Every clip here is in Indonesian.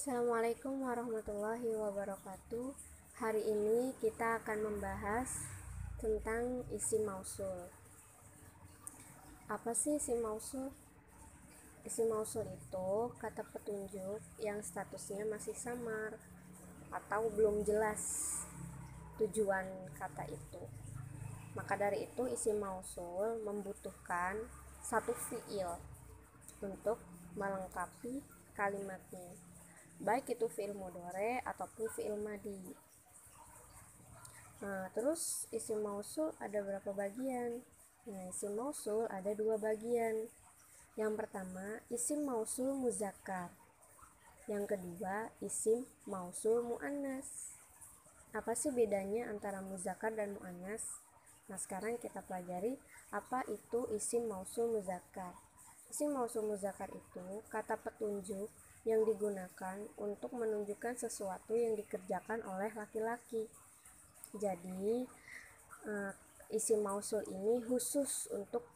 Assalamualaikum warahmatullahi wabarakatuh. Hari ini kita akan membahas tentang isim mausul. Apa sih isim mausul? Isim mausul itu kata petunjuk yang statusnya masih samar atau belum jelas tujuan kata itu. Maka dari itu isim mausul membutuhkan satu fiil untuk melengkapi kalimatnya, baik itu fiil mudhari ataupun fiil madi. Nah, terus isim mausul ada berapa bagian? Nah, isim mausul ada dua bagian. Yang pertama, isim mausul muzakkar. Yang kedua, isim mausul muannas. Apa sih bedanya antara muzakkar dan muannas? Nah, sekarang kita pelajari apa itu isim mausul muzakkar. Isim mausul muzakkar itu kata petunjuk yang digunakan untuk menunjukkan sesuatu yang dikerjakan oleh laki-laki. Jadi, isim mausul ini khusus untuk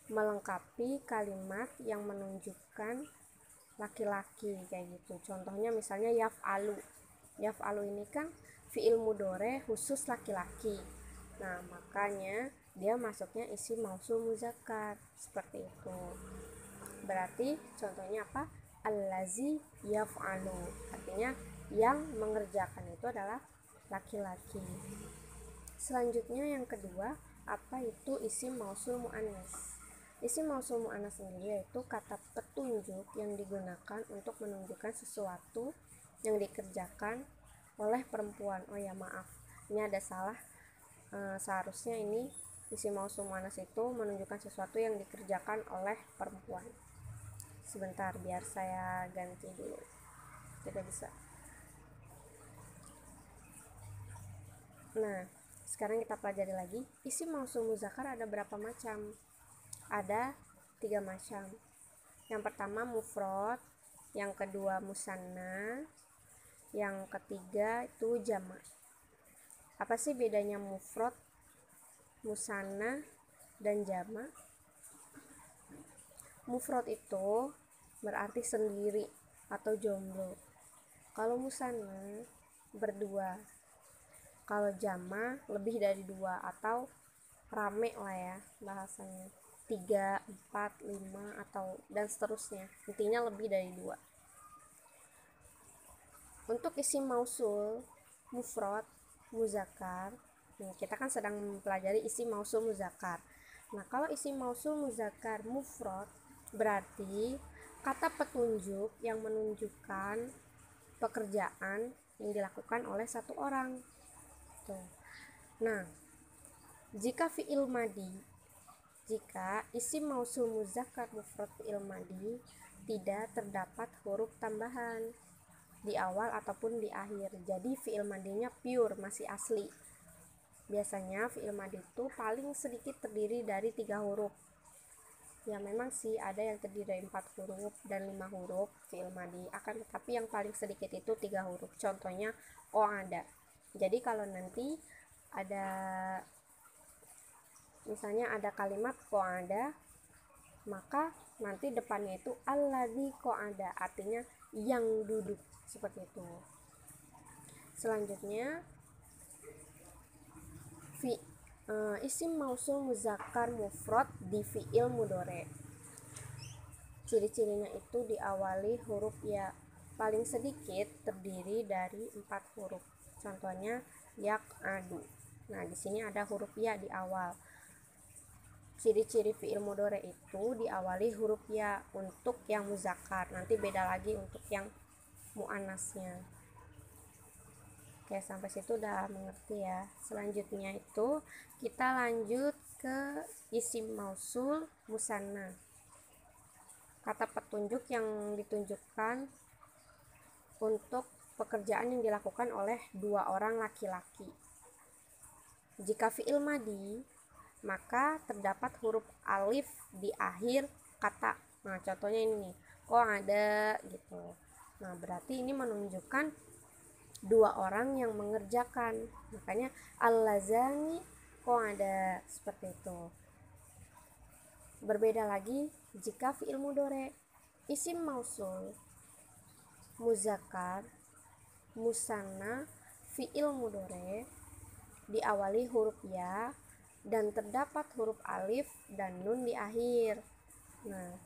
melengkapi kalimat yang menunjukkan laki-laki kayak gitu. Contohnya misalnya yaf'alu. Yaf'alu ini kan fi'il mudhari khusus laki-laki. Nah, makanya dia masuknya isim mausul muzakkar seperti itu. Berarti contohnya apa? Allazi yaf'alu. Artinya yang mengerjakan itu adalah laki-laki. Selanjutnya yang kedua, apa itu isim mausul muannas? Isim mausul muannas sendiri yaitu kata petunjuk yang digunakan untuk menunjukkan sesuatu yang dikerjakan oleh perempuan. Oh ya, maaf, ini ada salah. Seharusnya ini isim mausul muannas itu menunjukkan sesuatu yang dikerjakan oleh perempuan. Sebentar, biar saya ganti dulu. Tidak bisa. Nah, sekarang kita pelajari lagi. Isim mausul muzakkar ada berapa macam? Ada 3 macam. Yang pertama mufrad, yang kedua musanna, yang ketiga itu jamak. Apa sih bedanya mufrad, musanna, dan jamak? Mufrad itu berarti sendiri atau jomblo. Kalau musanna berdua. Kalau jamak lebih dari 2 atau rame lah ya bahasanya, 3, 4, 5 atau dan seterusnya, intinya lebih dari 2. Untuk isim mausul mufrad muzakkar, kita kan sedang mempelajari isim mausul muzakkar. Nah, kalau isim mausul muzakkar mufrad berarti kata petunjuk yang menunjukkan pekerjaan yang dilakukan oleh satu orang. Tuh. Nah, jika isim mausul muzakkar mufrad fi'il madi tidak terdapat huruf tambahan di awal ataupun di akhir, jadi fi'il madinya pure, masih asli. Biasanya fi'il madi itu paling sedikit terdiri dari 3 huruf. Ya, memang sih ada yang terdiri dari 4 huruf dan 5 huruf fi'il madi, akan tetapi yang paling sedikit itu 3 huruf. Contohnya ada. Jadi kalau nanti ada misalnya ada kalimat ada, maka nanti depannya itu alladzi ada, artinya yang duduk, seperti itu. Selanjutnya isim mausul muzakkar mufrad di fi'il mudhari. Ciri-cirinya itu diawali huruf ya, paling sedikit terdiri dari 4 huruf. Contohnya yaq'adu. Nah, di sini ada huruf ya di awal. Ciri-ciri fi'il mudhari itu diawali huruf ya untuk yang muzakkar, nanti beda lagi untuk yang muannasnya. Oke, sampai situ udah mengerti ya. Selanjutnya itu kita lanjut ke isim mausul musanna, kata petunjuk yang ditunjukkan untuk pekerjaan yang dilakukan oleh 2 orang laki-laki. Jika fi'il madi, maka terdapat huruf alif di akhir kata. Nah, contohnya ini nih, ada gitu. Nah, berarti ini menunjukkan 2 orang yang mengerjakan. Makanya allazani ada, seperti itu. Berbeda lagi jika fi'il mudhari, isim mausul muzakkar, musanna, fi'il mudhari diawali huruf ya dan terdapat huruf alif dan nun di akhir. Nah,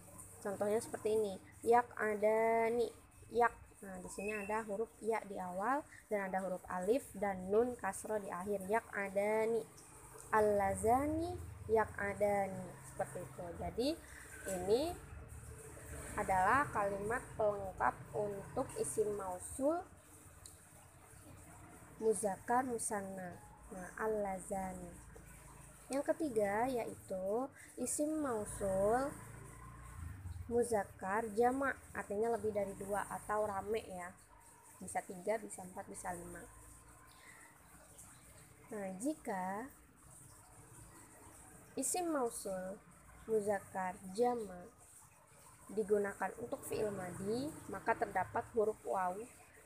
contohnya seperti ini. Yak adani, yak. Nah, di sini ada huruf ya di awal dan ada huruf alif dan nun kasroh di akhir. Yak adani. Allazani, yak adani. Seperti itu. Jadi, ini adalah kalimat pelengkap untuk isim mausul muzakkar musanna. Nah, allazani. Yang ketiga yaitu isim mausul muzakkar jamak, artinya lebih dari 2 atau rame ya. Bisa 3, bisa 4, bisa 5. Nah, jika isim mausul muzakkar jamak digunakan untuk fi'il madhi, maka terdapat huruf waw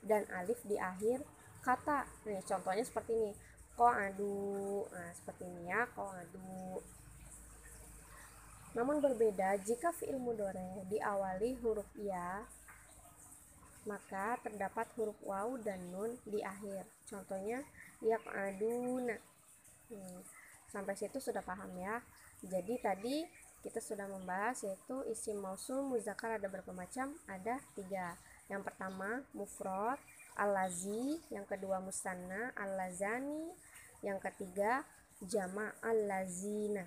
dan alif di akhir kata. Nih, contohnya seperti ini. Qa'adu. Nah, seperti ini ya, qa'adu. Namun berbeda jika fi'il mudhari diawali huruf ya, maka terdapat huruf waw dan nun di akhir. Contohnya yaq'aduna. Sampai situ sudah paham ya. Jadi tadi kita sudah membahas yaitu isim mausul muzakkar ada berapa macam? Ada 3. Yang pertama mufrad, allazi, yang kedua musanna, allazani, yang ketiga jama' allazina.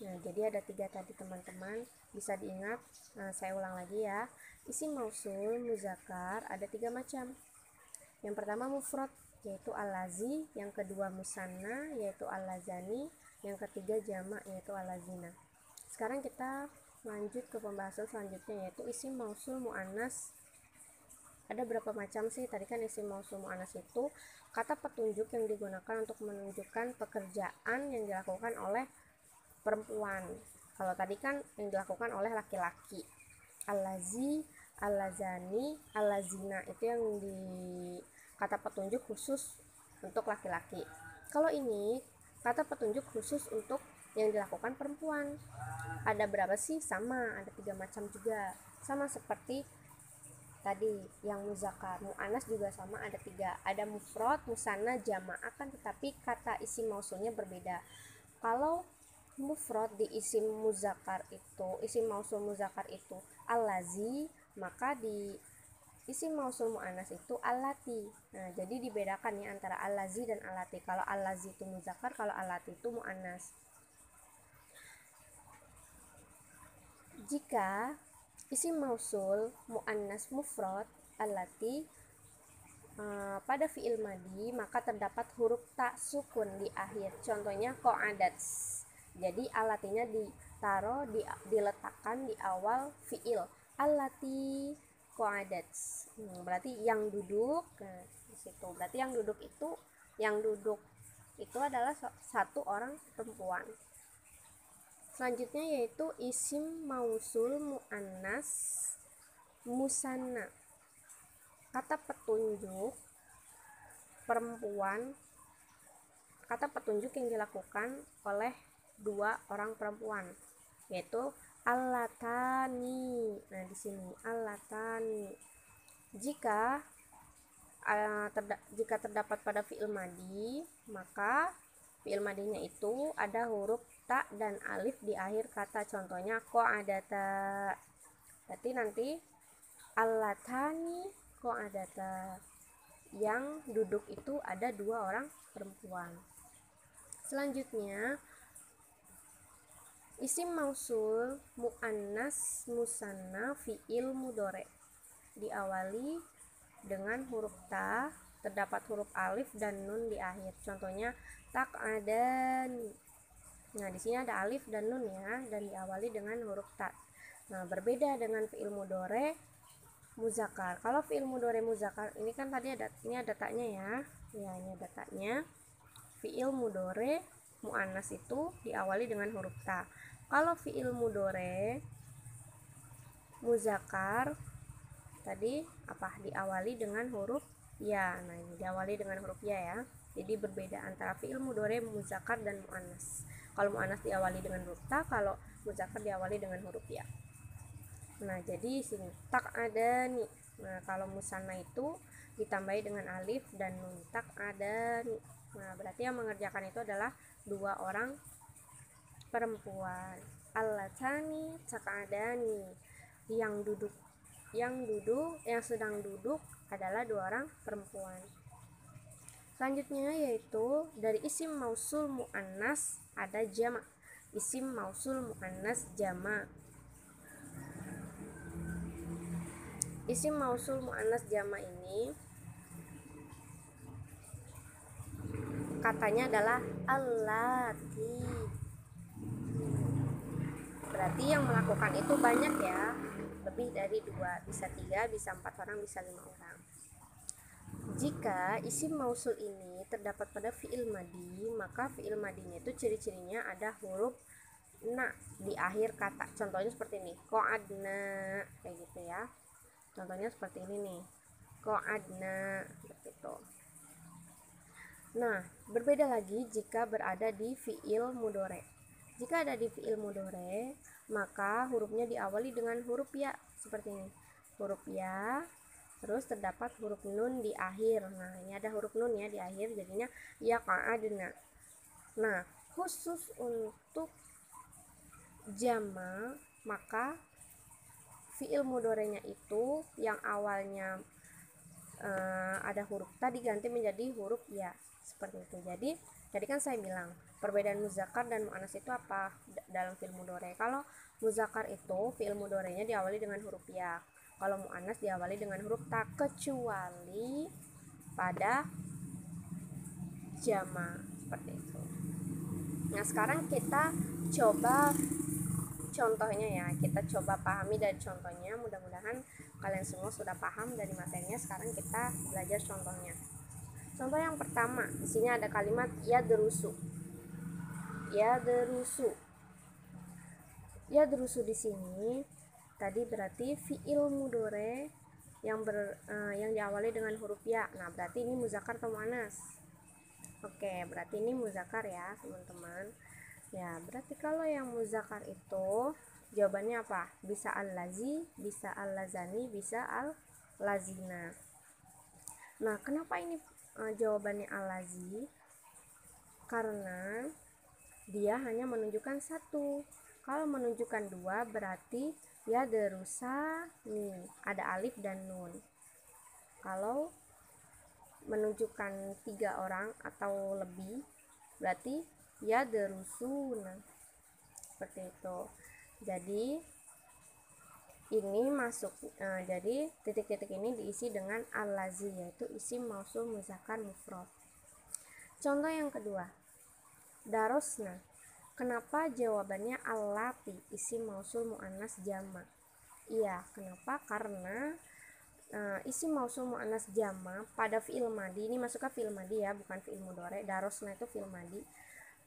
Nah, jadi ada 3 tadi teman-teman, bisa diingat. Nah, saya ulang lagi ya. Isim mausul muzakkar ada 3 macam. Yang pertama mufrad, yaitu allazi, yang kedua musanna, yaitu allazani, yang ketiga jama', yaitu allazina. Sekarang kita lanjut ke pembahasan selanjutnya, yaitu isim mausul muannas. Ada berapa macam sih? Tadi kan isim mausul muannas itu kata petunjuk yang digunakan untuk menunjukkan pekerjaan yang dilakukan oleh perempuan. Kalau tadi kan yang dilakukan oleh laki-laki. Allazi, allazani, allazina itu yang di kata petunjuk khusus untuk laki-laki. Kalau ini kata petunjuk khusus untuk yang dilakukan perempuan. Ada berapa sih? Sama, ada 3 macam juga. Sama seperti tadi yang muzakkar, muannas juga sama, ada 3. Ada mufrad, musanna, jama', akan tetapi kata isim mausulnya berbeda. Kalau mufrad di isim muzakkar itu, isim mausul muzakkar itu allazi, maka di isim mausul muannas itu allati. Nah, jadi dibedakan ya antara allazi dan allati. Kalau allazi itu muzakkar, kalau allati itu muannas. Jika isim mausul muannas mufrad allati pada fi'il madhi, maka terdapat huruf ta sukun di akhir. Contohnya qa'adats. Jadi allatinya ditaruh, diletakkan di awal fi'il. Allati qa'adats. Berarti yang duduk. Nah, di situ. Berarti yang duduk itu adalah satu orang perempuan. Selanjutnya yaitu isim mausul muannas musanna. Kata petunjuk perempuan, kata petunjuk yang dilakukan oleh 2 orang perempuan, yaitu allatani. Nah, di sini allatani. Jika terdapat pada fi'il madhi, maka fi'il madhinya itu ada huruf ta dan alif di akhir kata. Contohnya qa'adata. Berarti nanti allatani qa'adata. Yang duduk itu ada 2 orang perempuan. Selanjutnya isim mausul muannas musanna fi'il mudhari diawali dengan huruf ta, terdapat huruf alif dan nun di akhir. Contohnya taq'adani. Nah, di sini ada alif dan nun ya, dan diawali dengan huruf ta. Nah, berbeda dengan fi'il mudhari muzakkar. Kalau fi'il mudhari muzakkar ini kan tadi ada taknya ya. Ya, ini ada taknya. Fi'il mudhari muannas itu diawali dengan huruf ta. Kalau fi'il mudhari muzakkar tadi diawali dengan huruf ya. Nah, ini diawali dengan huruf ya. Jadi berbeda antara fi'il mudhari muzakkar dan muannas. Kalau muannas diawali dengan huruf ta, kalau muzakkar diawali dengan huruf ya. Nah, jadi sini tak ada nih. Nah, kalau musanna itu ditambahi dengan alif dan nun, tak ada nih. Nah, berarti yang mengerjakan itu adalah dua orang perempuan. Allatani tak ada nih. Yang sedang duduk adalah dua orang perempuan. Selanjutnya yaitu dari isim mausul muannas ada jama. Isim mausul muannas jama. Isim mausul muannas jama ini katanya adalah allati. Berarti yang melakukan itu banyak ya, lebih dari 2, bisa 3, bisa 4 orang, bisa 5 orang. Jika isim mausul ini terdapat pada fi'il madi, maka fi'il madinya itu ciri-cirinya ada huruf na di akhir kata. Contohnya seperti ini, qa'adna, kayak gitu ya. Contohnya seperti ini nih, qa'adna, seperti itu. Nah, berbeda lagi jika berada di fi'il mudhari. Jika ada di fi'il mudhari, maka hurufnya diawali dengan huruf ya, seperti ini. Huruf ya, terus terdapat huruf nun di akhir. Nah, ini ada huruf nun ya di akhir, jadinya ya qa'adna. Nah, khusus untuk jama, maka fi'il mudhari'nya itu yang awalnya ada huruf tadi ganti menjadi huruf ya, seperti itu. Jadi kan saya bilang perbedaan muzakkar dan muannas itu apa dalam fi'il mudhari. Kalau muzakkar itu fi'il mudhari'nya diawali dengan huruf ya, kalau muannas diawali dengan huruf ta, kecuali pada jama, seperti itu. Nah, sekarang kita coba contohnya ya, kita coba pahami dari contohnya. Mudah-mudahan kalian semua sudah paham dari materinya. Sekarang kita belajar contohnya. Contoh yang pertama, di sini ada kalimat yadrusu. Yadrusu. Yadrusu di sini tadi berarti fi'il mudhari yang diawali dengan huruf ya. Nah, berarti ini muzakkar atau muannas? Oke, berarti ini muzakkar ya, teman-teman. Ya, berarti kalau yang muzakkar itu jawabannya apa? Bisa al-lazi, bisa al-lazani, bisa al-lazina. Nah, kenapa ini jawabannya al-lazi? Karena dia hanya menunjukkan satu. Kalau menunjukkan dua berarti ya derusa nih, ada alif dan nun. Kalau menunjukkan 3 orang atau lebih berarti ya derusuna, seperti itu. Jadi ini masuk, jadi titik-titik ini diisi dengan al-lazi, yaitu isim mausul muzakkar mufrad. Contoh yang kedua, darosna. Kenapa jawabannya allati, isim mausul muannas jama? Iya, kenapa? Karena isim mausul muannas jama pada fi'il madi, ini masuk ke fi'il madi ya, bukan fi'il mudhari. Darosna itu fi'il madi.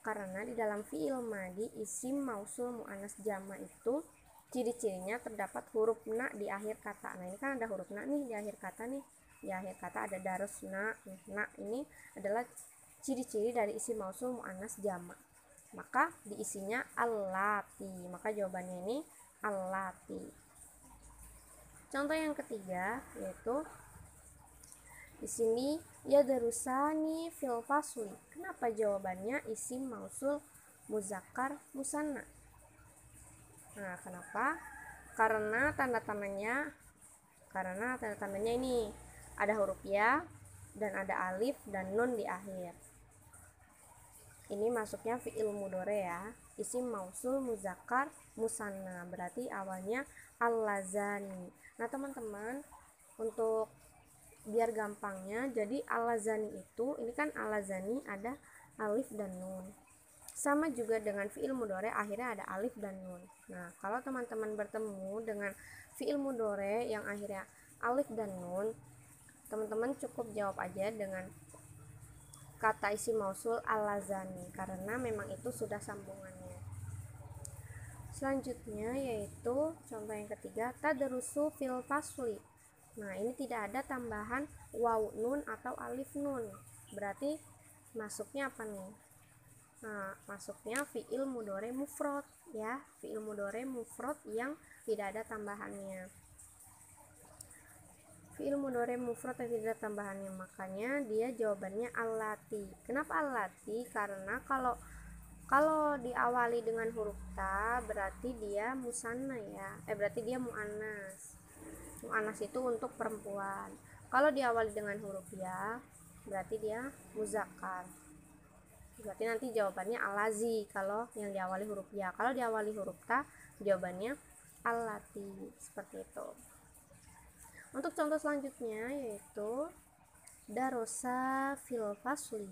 Karena di dalam fi'il madi isim mausul muannas jama itu ciri-cirinya terdapat huruf na di akhir kata. Nah, ini kan ada huruf na nih di akhir kata nih. Di akhir kata ada darosna. Nah, ini adalah ciri-ciri dari isim mausul muannas jama. Maka diisinya allati. Maka jawabannya ini allati. Contoh yang ketiga yaitu di sini ya darusani fil fasli. Kenapa jawabannya isim mausul muzakkar musanna? Nah, kenapa? Karena tanda-tandanya ini ada huruf ya dan ada alif dan nun di akhir. Ini masuknya fi'il mudhari ya, isim mausul muzakkar musanna, berarti awalnya al-lazani. Nah, teman-teman, untuk biar gampangnya, jadi al-lazani itu, ini kan al-lazani ada alif dan nun. Sama juga dengan fi'il mudhari akhirnya ada alif dan nun. Nah, kalau teman-teman bertemu dengan fi'il mudhari yang akhirnya alif dan nun, teman-teman cukup jawab aja dengan kata isim mausul al-lazani, karena memang itu sudah sambungannya. Selanjutnya yaitu contoh yang ketiga, tadrusu fil fasli. Nah, ini tidak ada tambahan waw nun atau alif nun. Berarti masuknya apa nih? Nah, masuknya fi'il mudhari mufrad ya, fi'il mudhari mufrad yang tidak ada tambahannya. Fi'il mudhari mufrad yang tidak ada tambahannya, makanya dia jawabannya allati. Kenapa allati? Karena kalau diawali dengan huruf ta berarti dia musanna ya. Berarti dia muannas. Muannas itu untuk perempuan. Kalau diawali dengan huruf ya berarti dia muzakkar. Berarti nanti jawabannya alazi kalau yang diawali huruf ya. Kalau diawali huruf ta jawabannya allati. Seperti itu. Untuk contoh selanjutnya yaitu darosa fil fasli.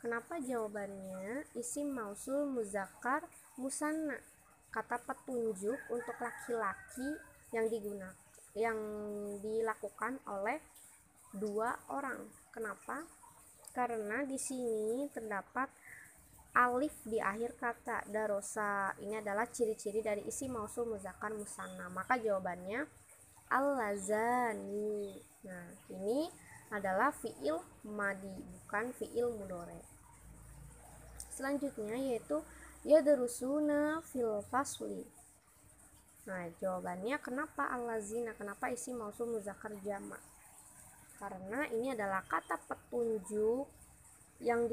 Kenapa jawabannya isim mausul muzakkar musanna? Kata petunjuk untuk laki-laki yang dilakukan oleh dua orang. Kenapa? Karena di sini terdapat alif di akhir kata darosa. Ini adalah ciri-ciri dari isim mausul muzakkar musanna. Maka jawabannya al-lazani. Nah, ini adalah fi'il madi, bukan fi'il mudhari. Selanjutnya yaitu yadrusuna fil fasli. Nah, jawabannya kenapa al-lazina? Kenapa isim mausul muzakkar jamak? Karena ini adalah kata petunjuk yang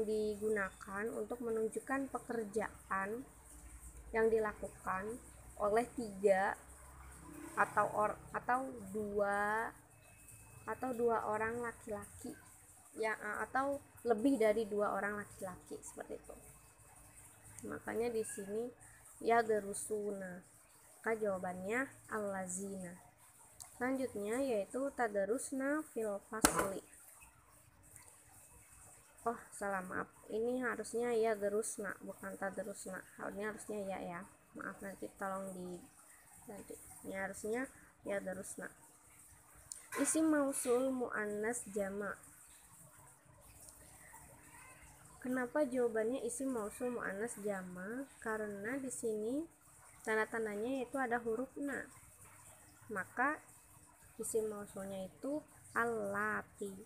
digunakan untuk menunjukkan pekerjaan yang dilakukan oleh tiga atau dua orang laki-laki ya, atau lebih dari dua orang laki-laki, seperti itu. Makanya di sini ya darusuna. Maka jawabannya allazina. Selanjutnya yaitu tadarusna fil fasli. Oh, salah, maaf. Ini harusnya ya darusna, bukan tadarusna. Harusnya ya. Maaf, nanti tolong diganti. Ini harusnya ya darusna. Isim mausul muannas jamak. Kenapa jawabannya isim mausul muannas jamak? Karena di sini tanda-tandanya yaitu ada huruf na. Maka isim mausulnya itu allati.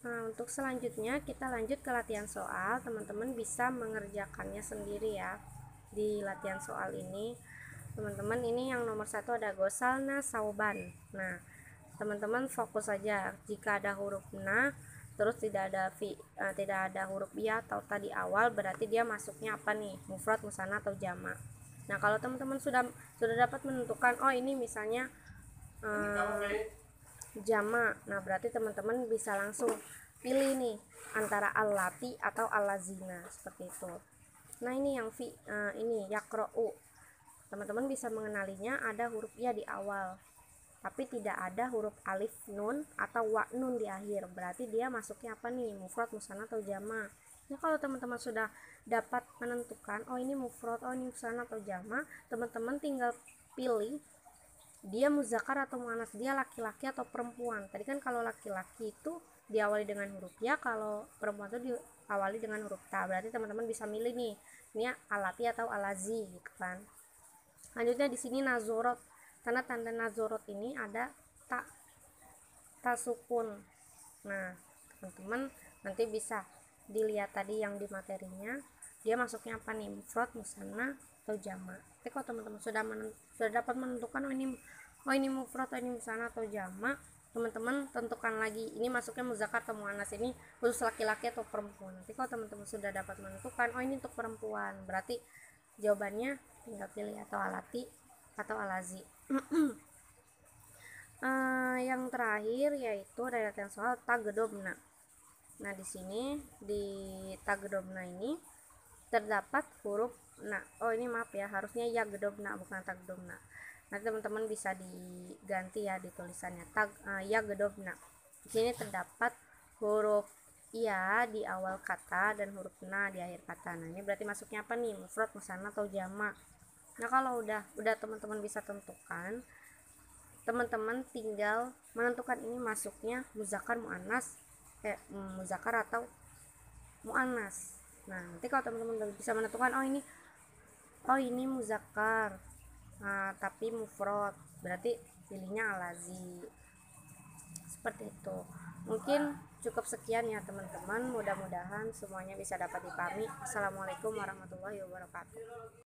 Nah, untuk selanjutnya kita lanjut ke latihan soal. Teman-teman bisa mengerjakannya sendiri ya. Di latihan soal ini, teman-teman, ini yang nomor 1 ada gosalna sauban. Nah, teman-teman fokus saja jika ada huruf na terus tidak ada huruf ya atau tadi awal, berarti dia masuknya apa nih, mufrad, musanna atau jamak. Nah, kalau teman-teman sudah dapat menentukan oh ini misalnya jamak, nah berarti teman-teman bisa langsung pilih nih antara allati atau allazina, seperti itu. Nah, ini yang ini yaqra'u, teman-teman bisa mengenalinya ada huruf ya di awal tapi tidak ada huruf alif nun atau wa nun di akhir, berarti dia masuknya apa nih, mufrad, musanna atau jamak. Nah, kalau teman-teman sudah dapat menentukan oh ini mufrad, oh ini musanna atau jamak, teman-teman tinggal pilih dia muzakkar atau muannas, dia laki-laki atau perempuan. Tadi kan kalau laki-laki itu diawali dengan huruf ya, kalau perempuan itu diawali dengan huruf ta, berarti teman-teman bisa milih nih, ini alati atau alazi gitu kan. Lanjutnya di sini nazorot. Tanda-tanda nazorot ini ada ta sukun. Nah, teman-teman nanti bisa dilihat tadi yang di materinya dia masuknya apa nih, mufrad, musanna atau jamak. Tapi kalau teman-teman sudah dapat menentukan oh ini mufrad, oh ini musanna atau jamak, teman-teman tentukan lagi ini masuknya muzakkar atau muannas, ini khusus laki-laki atau perempuan. Nanti kalau teman-teman sudah dapat menentukan oh ini untuk perempuan, berarti jawabannya tinggal pilih atau alati atau alazi. Yang terakhir yaitu latihan soal tagdobna. Nah, di sini di tagdobna ini terdapat huruf na. Oh, ini maaf ya, harusnya yagdobna bukan tagdobna. Nanti teman-teman bisa diganti ya di tulisannya yagdobna. Di sini terdapat huruf ya di awal kata dan huruf na di akhir kata. Nah, ini berarti masuknya apa nih, mufrad, musanna atau jamak. Nah, kalau udah teman-teman bisa tentukan, teman-teman tinggal menentukan ini masuknya muzakkar, muannas, muzakkar atau muannas. Nah, nanti kalau teman-teman bisa menentukan oh ini muzakkar tapi mufrad, berarti pilihnya alazi, seperti itu. Mungkin cukup sekian ya teman-teman, mudah-mudahan semuanya bisa dapat dipahami. Assalamualaikum warahmatullahi wabarakatuh.